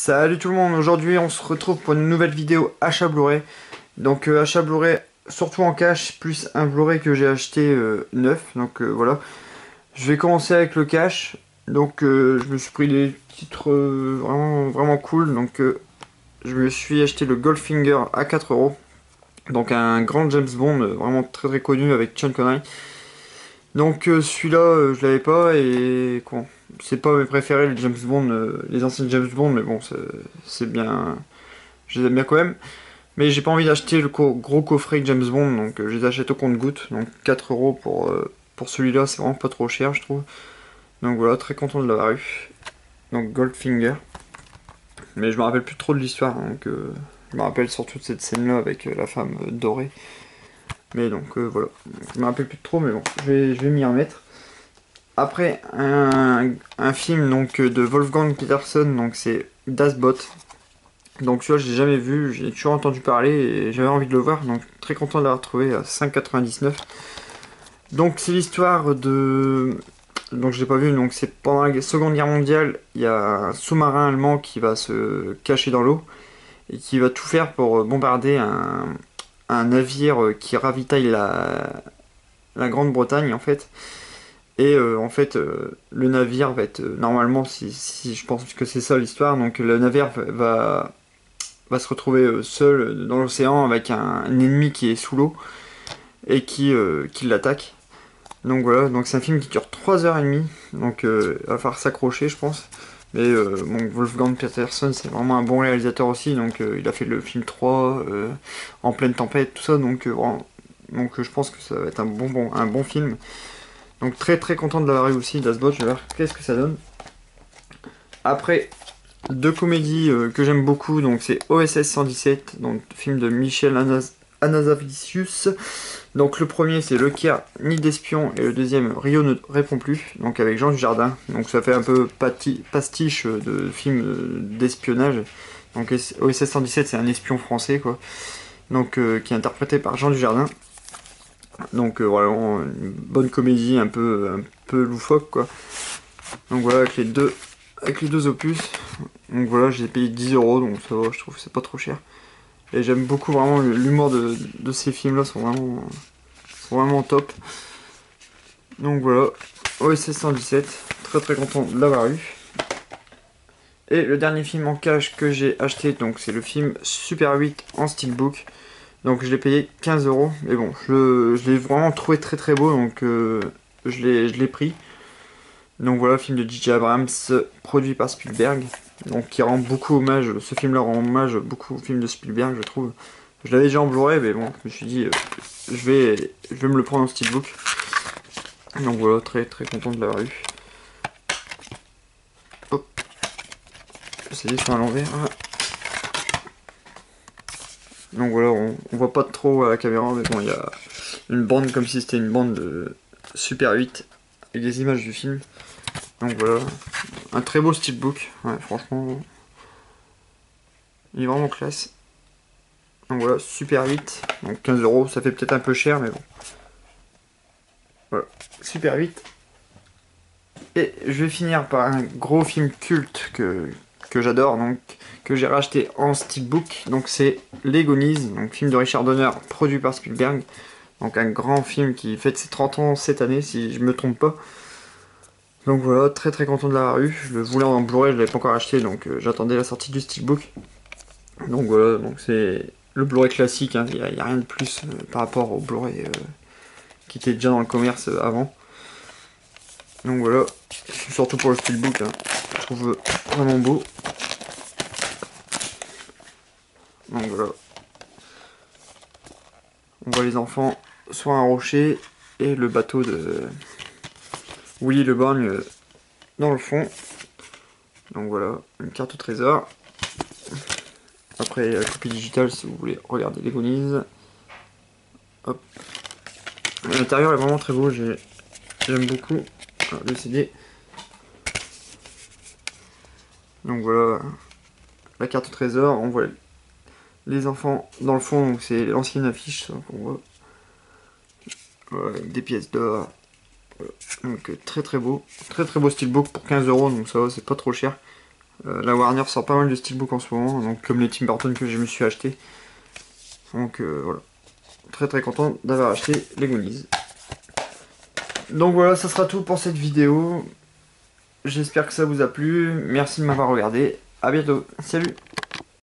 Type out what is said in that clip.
Salut tout le monde, aujourd'hui on se retrouve pour une nouvelle vidéo achat Blu-ray. Donc achat Blu-ray surtout en cash, plus un Blu-ray que j'ai acheté neuf. Donc voilà, je vais commencer avec le cash. Donc je me suis pris des titres vraiment cool. Donc je me suis acheté le Goldfinger à 4 euros. Donc un grand James Bond, vraiment très connu avec Sean Connery. Donc celui-là je l'avais pas et quoi. C'est pas mes préférés les James Bond, les anciens James Bond, mais bon c'est bien, je les aime bien quand même. Mais j'ai pas envie d'acheter le gros coffret James Bond, donc je les achète au compte-gouttes. Donc 4 euros pour celui-là, c'est vraiment pas trop cher je trouve. Donc voilà, très content de l'avoir eu. Donc Goldfinger. Mais je me rappelle plus trop de l'histoire, donc je me rappelle surtout de cette scène-là avec la femme dorée. Mais donc voilà, je me rappelle plus trop, mais bon, je vais m'y remettre. Après, un film donc de Wolfgang Petersen, donc c'est Das Boot. Donc celui-là, je l'ai jamais vu, j'ai toujours entendu parler et j'avais envie de le voir, donc très content de l'avoir trouvé à 5,99. Donc c'est l'histoire de... Donc je l'ai pas vu, donc c'est pendant la Seconde Guerre mondiale, il y a un sous-marin allemand qui va se cacher dans l'eau et qui va tout faire pour bombarder un navire qui ravitaille la Grande-Bretagne en fait. Et en fait, le navire va être normalement, si je pense que c'est ça l'histoire, donc le navire va se retrouver seul dans l'océan avec un ennemi qui est sous l'eau et qui l'attaque. Donc voilà, donc c'est un film qui dure 3h30, donc il va falloir s'accrocher je pense. Mais bon, Wolfgang Petersen c'est vraiment un bon réalisateur aussi, donc il a fait le film 3, En pleine tempête, tout ça, donc, donc je pense que ça va être un bon film. Donc très content de l'avoir eu aussi, Das Boot, je vais voir qu'est-ce que ça donne. Après, deux comédies que j'aime beaucoup, donc c'est OSS 117, donc film de Michel Anazavicius. Donc le premier c'est Le Caire, Nid d'espion, et le deuxième Rio ne répond plus, donc avec Jean Dujardin. Donc ça fait un peu pastiche de film d'espionnage. Donc OSS 117 c'est un espion français quoi, donc qui est interprété par Jean Dujardin. Donc voilà, une bonne comédie un peu loufoque quoi. Donc voilà, avec les deux opus. Donc voilà, j'ai payé 10 euros, donc ça va, je trouve que c'est pas trop cher. Et j'aime beaucoup vraiment l'humour de ces films-là, sont vraiment top. Donc voilà, OSS 117, très content de l'avoir eu. Et le dernier film en cash que j'ai acheté, donc c'est le film Super 8 en steelbook. Donc je l'ai payé 15 euros, mais bon, je l'ai vraiment trouvé très beau, donc je l'ai pris. Donc voilà, film de J.J. Abrams, produit par Spielberg, donc qui rend beaucoup hommage, ce film-là rend hommage beaucoup au film de Spielberg, je trouve. Je l'avais déjà en Blu-ray, mais bon, je me suis dit, je vais me le prendre en steelbook. Donc voilà, très content de l'avoir eu. Hop, ça y est, ils sont à l'envers. Donc voilà, on voit pas trop à la caméra, mais bon, il y a une bande comme si c'était une bande de Super 8 avec des images du film. Donc voilà, un très beau steelbook, ouais, franchement, il est vraiment classe. Donc voilà, Super 8, donc 15 euros, ça fait peut-être un peu cher, mais bon. Voilà, Super 8. Et je vais finir par un gros film culte que j'adore, donc que j'ai racheté en steelbook, donc c'est Les Goonies, donc film de Richard Donner, produit par Spielberg. Donc un grand film qui fête ses 30 ans cette année, si je me trompe pas. Donc voilà, très content de l'avoir eu. Je le voulais en Blu-ray, je l'avais pas encore acheté, donc j'attendais la sortie du steelbook. Donc voilà, donc c'est le Blu-ray classique, il n'y a rien de plus par rapport au Blu-ray qui était déjà dans le commerce avant. Donc voilà, surtout pour le steelbook, hein, je trouve vraiment beau. Donc voilà, on voit les enfants sur un rocher et le bateau de Willy le Borgne dans le fond. Donc voilà, une carte au trésor. Après la copie digitale si vous voulez regarder les Goonies. Hop. L'intérieur est vraiment très beau, j'aime beaucoup. Alors, le CD. Donc voilà, la carte au trésor, on voit les enfants dans le fond, donc c'est l'ancienne affiche qu'on voit. Voilà, avec des pièces d'or. Voilà. Donc très beau steelbook pour 15 euros, donc ça va, c'est pas trop cher. La Warner sort pas mal de steelbook en ce moment, donc comme les Tim Burton que je me suis acheté. Donc voilà, très très content d'avoir acheté les Goonies. Donc voilà, ça sera tout pour cette vidéo. J'espère que ça vous a plu. Merci de m'avoir regardé. À bientôt. Salut.